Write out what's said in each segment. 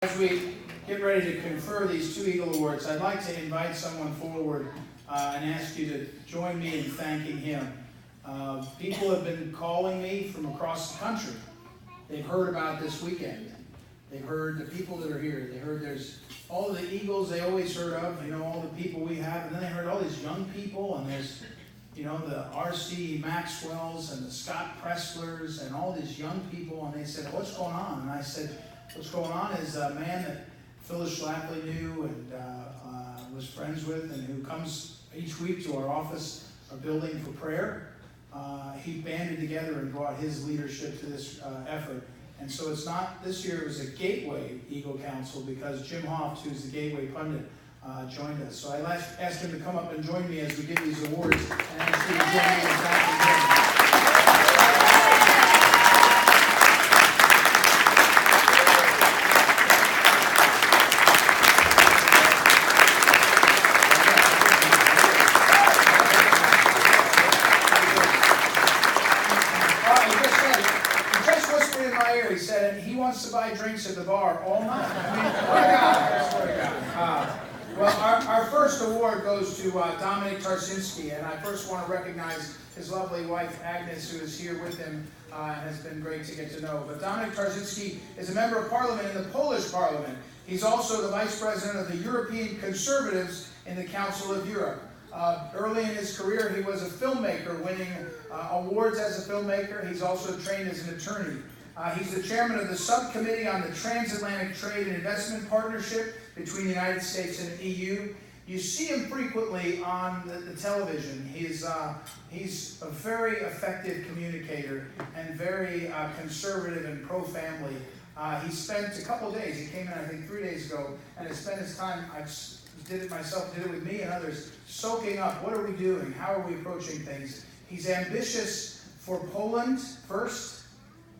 As we get ready to confer these 2 Eagle Awards, I'd like to invite someone forward and ask you to join me in thanking him. People have been calling me from across the country. They've heard about this weekend. They've heard the people that are here. They heard there's all the Eagles they always heard of, all the people we have. And then they heard all these young people, and there's, the R.C. Maxwells and the Scott Presslers and all these young people. And they said, what's going on? And I said, what's going on is a man that Phyllis Schlafly knew and was friends with, and who comes each week to our office, our building, for prayer. He banded together and brought his leadership to this effort. And so it's not, this year it was a Gateway Eagle Council, because Jim Hoft, who's the Gateway pundit, joined us. So I asked him to come up and join me as we give these awards, and ask you to join me in thanking him. He said he wants to buy drinks at the bar all night. I swear to God. Well, our first award goes to Dominik Tarczyński, and I first want to recognize his lovely wife, Agnes, who is here with him and has been great to get to know. But Dominik Tarczyński is a member of parliament in the Polish parliament. He's also the vice president of the European Conservatives in the Council of Europe. Early in his career, he was a filmmaker, winning awards as a filmmaker. He's also trained as an attorney. He's the chairman of the subcommittee on the Transatlantic Trade and Investment Partnership between the United States and the EU. You see him frequently on the television. He's a very effective communicator and very conservative and pro-family. He spent a couple of days, he came in I think 3 days ago, and has spent his time, I did it myself, did it with me and others, soaking up. What are we doing? How are we approaching things? He's ambitious for Poland first,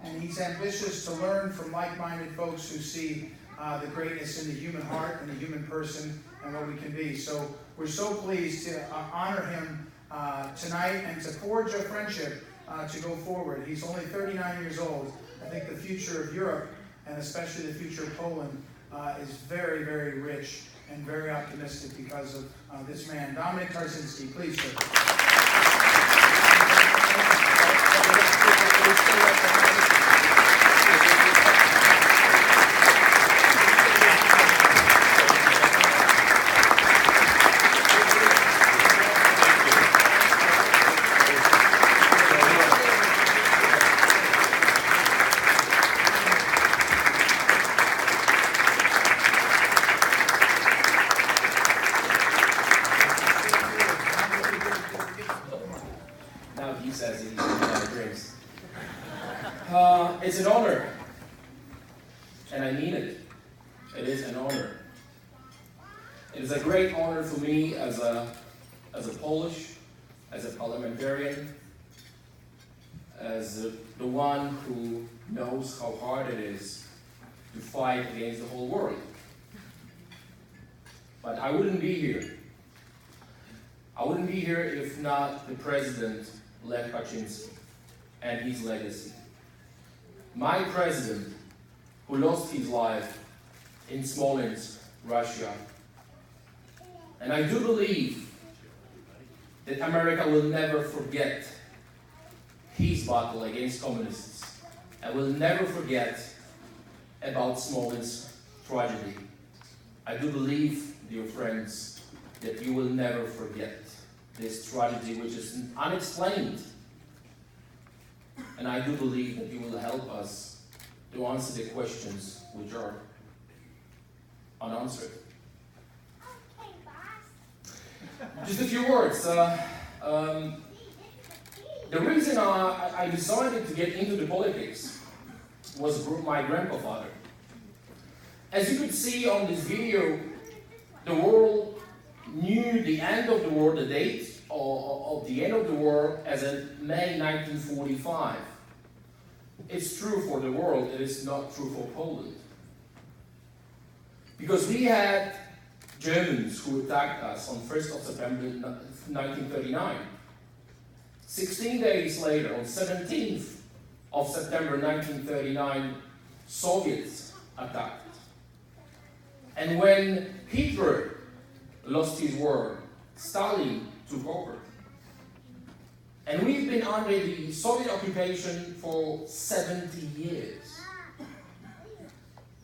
and he's ambitious to learn from like-minded folks who see the greatness in the human heart and the human person and what we can be. So we're so pleased to honor him tonight and to forge a friendship to go forward. He's only 39 years old. I think the future of Europe, and especially the future of Poland, is very, very rich and very optimistic because of this man. Dominik Tarczyński, please, sir. It's an honor, and I mean it. It is an honor. It is a great honor for me as a Polish, as a parliamentarian, as the one who knows how hard it is to fight against the whole world. But I wouldn't be here. I wouldn't be here if not the President, Lech Kaczynski, and his legacy. My president, who lost his life in Smolensk, Russia. And I do believe that America will never forget his battle against communists, and will never forget about Smolensk tragedy. I do believe, dear friends, that you will never forget this tragedy, which is unexplained. And I do believe that you will help us to answer the questions which are unanswered. Just a few words. The reason I decided to get into the politics was my grandfather. As you could see on this video, the world knew the end of the war, the date of the end of the war, as in May 1945. It's true for the world, it is not true for Poland. Because we had Germans who attacked us on 1st of September 1939. 16 days later, on 17th of September 1939, Soviets attacked. And when Hitler lost his war, Stalin took over. And we've been under the Soviet occupation for 70 years.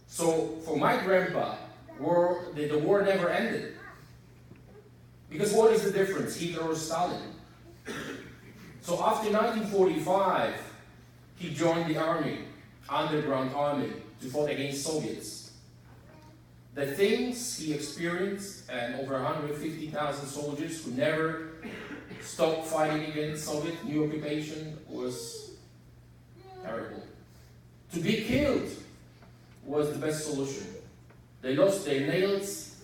So for my grandpa, the war never ended. Because what is the difference, Hitler or Stalin? So after 1945, he joined the army, underground army, to fight against Soviets. The things he experienced, and over 150,000 soldiers who never stopped fighting against Soviet new occupation, was terrible. To be killed was the best solution. They lost their nails,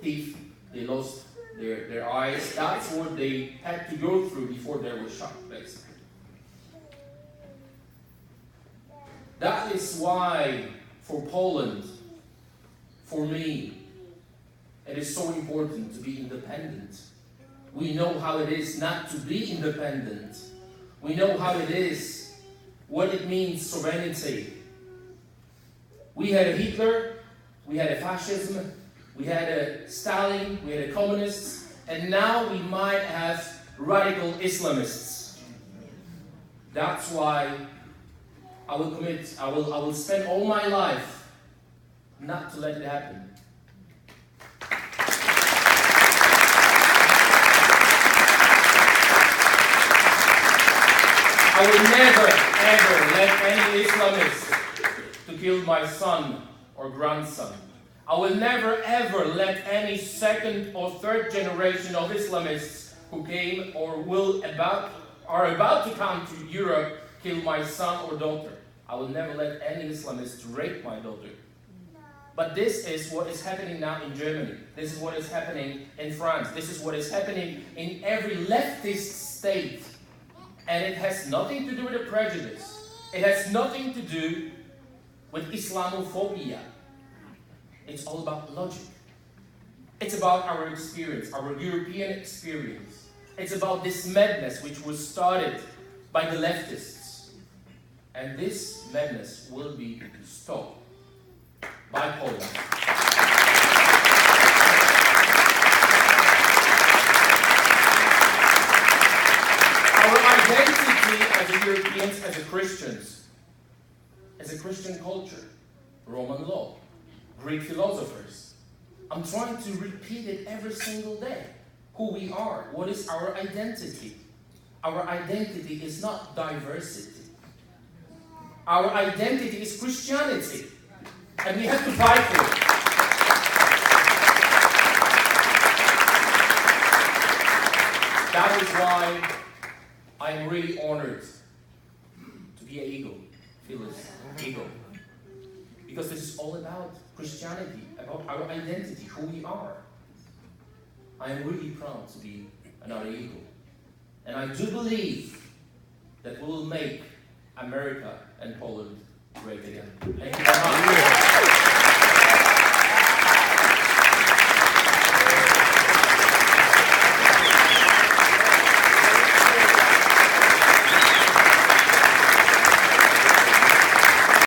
teeth, they lost their eyes. That's what they had to go through before they were shot, basically. That is why, for Poland, for me, it is so important to be independent. We know how it is not to be independent. We know how it is, what it means, sovereignty. We had a Hitler, we had a fascism, we had a Stalin, we had a communists, and now we might have radical Islamists. That's why I will spend all my life not to let it happen. I will never, ever let any Islamist to kill my son or grandson. I will never, ever let any second or third generation of Islamists who came or are about to come to Europe kill my son or daughter. I will never let any Islamist rape my daughter. But this is what is happening now in Germany. This is what is happening in France. This is what is happening in every leftist state. And it has nothing to do with a prejudice. It has nothing to do with Islamophobia. It's all about logic. It's about our experience, our European experience. It's about this madness which was started by the leftists. And this madness will be stopped by Poland. Our identity as Europeans, as Christians, as a Christian culture, Roman law, Greek philosophers. I'm trying to repeat it every single day. Who we are. What is our identity? Our identity is not diversity. Our identity is Christianity. And we have to fight for it. That is why I am really honored to be an eagle, Phyllis, eagle. Because this is all about Christianity, about our identity, who we are. I am really proud to be another eagle. And I do believe that we will make America and Poland great again. Thank you very much.